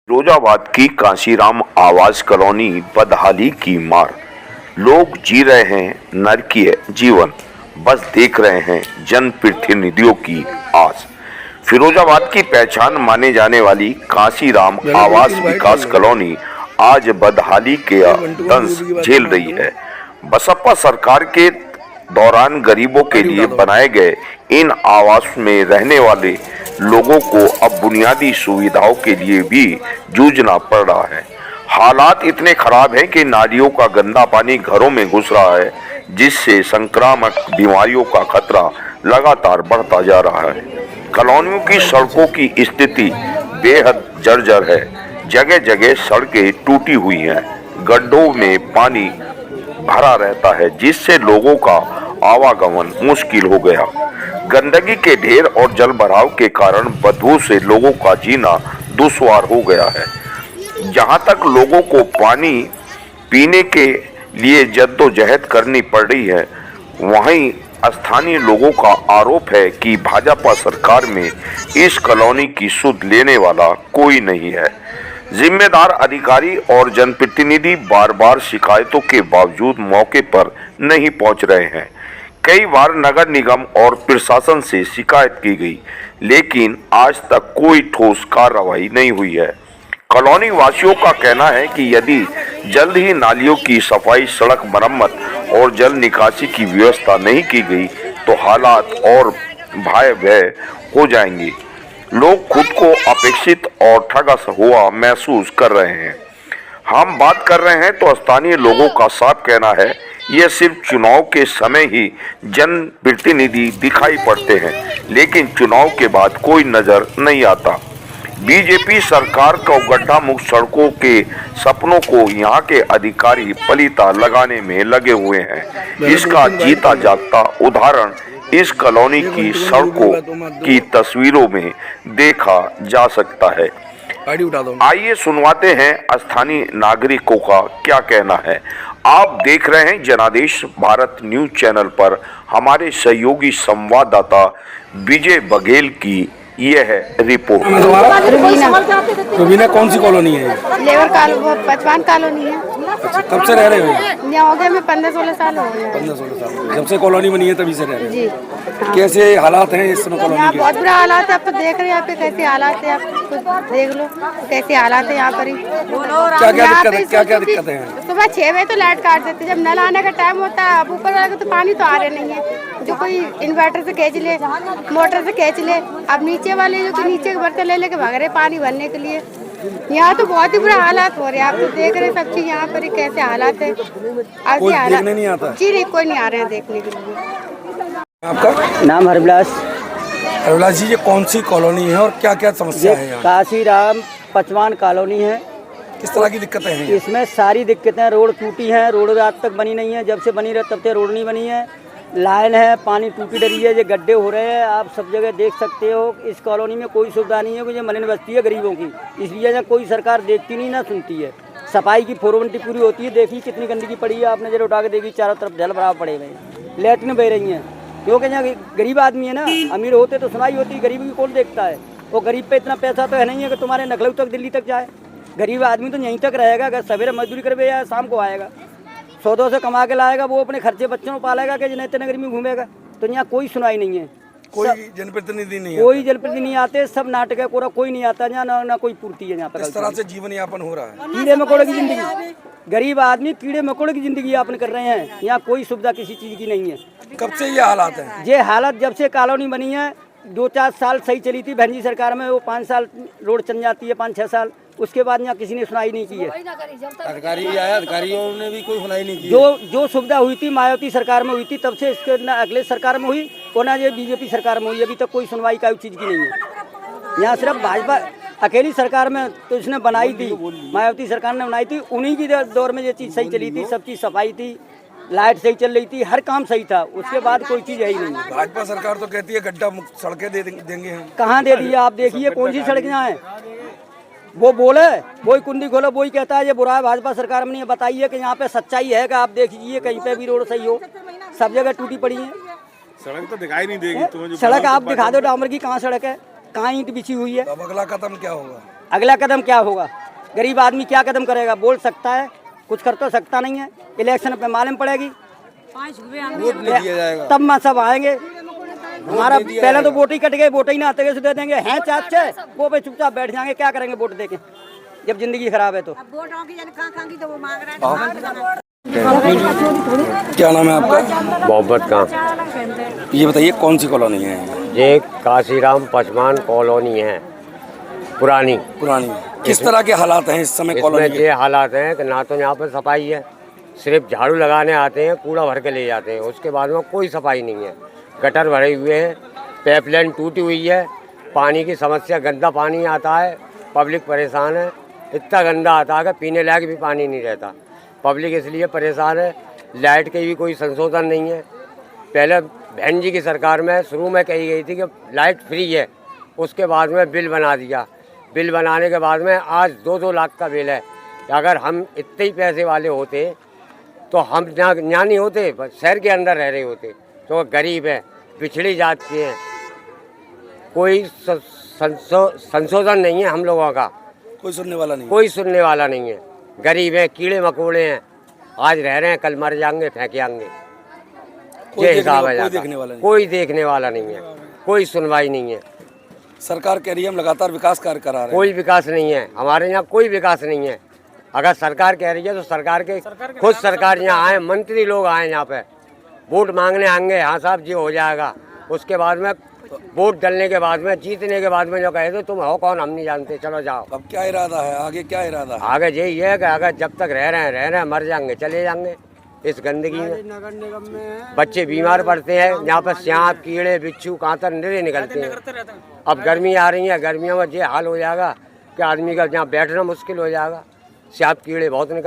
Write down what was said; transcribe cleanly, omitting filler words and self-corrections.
फिरोजाबाद की कांशीराम आवास कॉलोनी बदहाली की मार। लोग जी रहे हैं नरकीय जीवन, बस देख रहे हैं जनप्रतिनिधियों की आस। फिरोजाबाद की पहचान माने जाने वाली कांशीराम आवास विकास कॉलोनी आज बदहाली के दंश झेल रही है। बसपा सरकार के दौरान गरीबों के लिए बनाए गए इन आवास में रहने वाले लोगों को अब बुनियादी सुविधाओं के लिए भी जूझना पड़ रहा है। हालात इतने खराब हैं कि नालियों का गंदा पानी घरों में घुस रहा है, जिससे संक्रामक बीमारियों का खतरा लगातार बढ़ता जा रहा है। कॉलोनियों की सड़कों की स्थिति बेहद जर्जर है। जगह जगह सड़कें टूटी हुई हैं, गड्ढों में पानी भरा रहता है, जिससे लोगों का आवागमन मुश्किल हो गया। गंदगी के ढेर और जल भराव के कारण बदबू से लोगों का जीना दुश्वार हो गया है। जहां तक लोगों को पानी पीने के लिए जद्दोजहद करनी पड़ रही है, वहीं स्थानीय लोगों का आरोप है कि भाजपा सरकार में इस कॉलोनी की सुध लेने वाला कोई नहीं है। जिम्मेदार अधिकारी और जनप्रतिनिधि बार बार शिकायतों के बावजूद मौके पर नहीं पहुंच रहे हैं। कई बार नगर निगम और प्रशासन से शिकायत की गई, लेकिन आज तक कोई ठोस कार्रवाई नहीं हुई है। कॉलोनी वासियों का कहना है कि यदि जल्द ही नालियों की सफाई, सड़क मरम्मत और जल निकासी की व्यवस्था नहीं की गई तो हालात और भयावह हो जाएंगे। लोग खुद को अपेक्षित और ठगा हुआ महसूस कर रहे हैं। हम बात कर रहे हैं तो स्थानीय लोगों का साफ कहना है, यह सिर्फ चुनाव के समय ही जनप्रतिनिधि दिखाई पड़ते हैं, लेकिन चुनाव के बाद कोई नजर नहीं आता। बीजेपी सरकार को गड्ढा मुक्त सड़कों के सपनों को यहाँ के अधिकारी पलीता लगाने में लगे हुए हैं। इसका जीता जागता उदाहरण इस कॉलोनी की सड़कों की तस्वीरों में देखा जा सकता है। आइए सुनवाते हैं स्थानीय नागरिकों का क्या कहना है। आप देख रहे हैं जनादेश भारत न्यूज चैनल पर हमारे सहयोगी संवाददाता विजय बघेल की यह रिपोर्ट। रुबीना, कौन सी कॉलोनी है? लेबर पचवान कॉलोनी है। अच्छा, कब से रह रहे हो? यहाँ हो गए मैं 15-16 साल हो गए। 15-16 साल जब से कॉलोनी बनी है तभी से रह रहे हैं? जी। हाँ। कैसे हालात हैं इस समय कॉलोनी यहाँ के? बहुत बुरा हालात है। आप तो देख रहे हैं, यहाँ पे कैसे हालात है, आप खुद देख लो कैसे हालात है यहाँ पर ही। क्या दिक्कत है? सुबह 6 बजे तो लाइट काट देते, जब नल आने का टाइम होता है अब ऊपर वाले को तो पानी तो आ रहे नहीं है। जो कोई इन्वर्टर से खींच ले, मोटर से खींच ले, अब नीचे वाले जो कि नीचे के बर्तन ले लेके भाग रहे पानी भरने के लिए। यहाँ तो बहुत ही बुरा हालात हो रहे हैं। आप तो देख रहे हैं सब चीज यहाँ पर कैसे हालात है। कोई देखने नहीं आता? जी नहीं, कोई नहीं आ रहे हैं देखने के लिए। आपका नाम हरविलास। हरविलास जी, ये कौन सी कॉलोनी है और क्या क्या समस्या है यहाँ? कांशीराम पचवान कॉलोनी है। किस तरह की दिक्कतें हैं? इसमें सारी दिक्कतें, रोड टूटी हैं, रोड आज तक बनी नहीं है। जब से बनी रहे तब से रोड नहीं बनी है। लाइन है, पानी टूटी डरी है, ये गड्ढे हो रहे हैं, आप सब जगह देख सकते हो। इस कॉलोनी में कोई सुविधा नहीं है, क्योंकि मलिन बस्ती है गरीबों की, इसलिए यहाँ कोई सरकार देखती नहीं ना सुनती है। सफाई की फॉर्मेलिटी पूरी होती है। देखिए कितनी गंदगी पड़ी है, आपने जरा उठा के देखी, चारों तरफ जल भराव पड़े हुए हैं, लैट्रिन बह रही हैं। क्योंकि यहाँ गरीब आदमी है ना, अमीर होते तो सुनाई होती, गरीब की कौन देखता है। वो गरीब पे इतना पैसा तो है नहीं है कि तुम्हारे नखलऊ तक दिल्ली तक जाए। गरीब आदमी तो यहीं तक रहेगा, अगर सवेरे मजदूरी करवे या शाम को आएगा, 100-200 से कमा के लाएगा, वो अपने खर्चे बच्चों को पालेगा कि इतने नगर में घूमेगा। तो यहाँ कोई सुनाई नहीं है, कोई जनप्रतिनिधि नहीं, कोई जनप्रतिनिधि नहीं आते, सब नाटक है, कोई नहीं आता यहाँ, ना कोई पूर्ति है यहाँ पर। इस तरह से जीवन यापन हो रहा है। कीड़े मकोड़े की जिंदगी, गरीब आदमी कीड़े मकोड़े की जिंदगी यापन कर रहे हैं। यहाँ कोई सुविधा किसी चीज की नहीं है। कब से ये हालात है? ये हालत जब से कॉलोनी बनी है, 2-4 साल सही चली थी बहन जी सरकार में, वो 5 साल रोड चल जाती है, 5-6 साल, उसके बाद यहाँ किसी ने सुनाई नहीं की है। अधिकारी भी आया, अधिकारियों ने भी कोई सुनाई नहीं की। जो सुविधा हुई थी मायावती सरकार में हुई थी, तब से इसके न अगले सरकार में हुई और ना ये बीजेपी सरकार में हुई। अभी तक कोई सुनवाई का चीज़ की नहीं है। यहाँ सिर्फ भाजपा अकेली सरकार में तो इसने बनाई थी, मायावती सरकार ने बनाई थी, उन्हीं की दौर में ये चीज़ सही चली थी, सब चीज़ सफाई थी, लाइट सही चल रही थी, हर काम सही था। उसके बाद कोई चीज़ है ही नहीं। भाजपा सरकार तो कहती है गड्ढा मुक्त सड़कें देंगे हम। कहाँ दे दी? आप देखिए कौन सी सड़कें हैं। वो बोले, वही कुंडी खोलो, वही कहता है ये बुरा है भाजपा सरकार में नहीं है। बताइए कि यहाँ पे सच्चाई है कि आप देखिए कहीं पे भी रोड सही हो, सब जगह टूटी पड़ी है। सड़क तो दिखाई नहीं देगी। सड़क आप दिखा दो डामर की, कहाँ सड़क है, कहाँ ईंट बिछी हुई है। अब अगला कदम क्या होगा? अगला कदम क्या होगा? गरीब आदमी क्या कदम करेगा? बोल सकता है, कुछ कर तो सकता नहीं है। इलेक्शन पे मालूम पड़ेगी, वोट नहीं दिया जाएगा। तब मैं सब आएंगे। हमारा पहले तो वोट ही कट गए, वोट ही ना आते गए दे देंगे, हैं चाचे वो पे चुपचाप बैठ जाएंगे। क्या करेंगे वोट देके जब जिंदगी खराब है तो? क्या नाम है आपका? मोहब्बत का ये बताइए कौन सी कॉलोनी है? ये काशीराम पचमान कॉलोनी है, पुरानी। पुरानी। किस तरह के हालात हैं इस समय इसमें कॉलोनी के? ये हालात हैं कि ना तो यहाँ पर सफाई है, सिर्फ झाड़ू लगाने आते हैं, कूड़ा भर के ले जाते हैं, उसके बाद में कोई सफाई नहीं है। गटर भरे हुए हैं, पाइपलाइन टूटी हुई है, पानी की समस्या, गंदा पानी आता है, पब्लिक परेशान है। इतना गंदा आता है कि पीने लायक भी पानी नहीं रहता। पब्लिक इसलिए परेशान है। लाइट के भी कोई संशोधन नहीं है। पहले बहन जी की सरकार में शुरू में कही गई थी कि लाइट फ्री है, उसके बाद में बिल बना दिया। बिल बनाने के बाद में आज 2-2 लाख का बिल है। अगर हम इतने ही पैसे वाले होते तो हम यहाँ नहीं होते, शहर के अंदर रह रहे होते। तो गरीब है, पिछड़ी जात के हैं, कोई संशोधन नहीं है हम लोगों का। कोई सुनने वाला नहीं। कोई सुनने वाला नहीं है। गरीब हैं, कीड़े मकोड़े हैं, आज रह रहे हैं, कल मर जाएंगे, फेंके आएंगे। ये हिसाब है। कोई देखने वाला नहीं। कोई देखने वाला नहीं है, कोई सुनवाई नहीं है। सरकार कह रही है हम लगातार विकास कार्य करा रहे हैं। कोई विकास नहीं है हमारे यहाँ, कोई विकास नहीं है। अगर सरकार कह रही है तो सरकार के खुद सरकार यहाँ आए, मंत्री लोग आए यहाँ पे, वोट मांगने आएंगे, हाँ साहब जी हो जाएगा। उसके बाद में वोट डलने के बाद में, जीतने के बाद में जो कहे तो तुम हो कौन, हम नहीं जानते, चलो जाओ। अब क्या इरादा है आगे? क्या इरादा है? आगे यही है कि अगर जब तक रह रहे हैं, मर जाएंगे, चले जाएंगे इस गंदगी में। बच्चे बीमार पड़ते हैं, यहाँ पर सांप, कीड़े, बिच्छू, कांतर निरे निकलते हैं। अब गर्मी आ रही है, गर्मियों में ये हाल हो जाएगा कि आदमी का यहाँ बैठना मुश्किल हो जाएगा। सांप कीड़े बहुत निकलते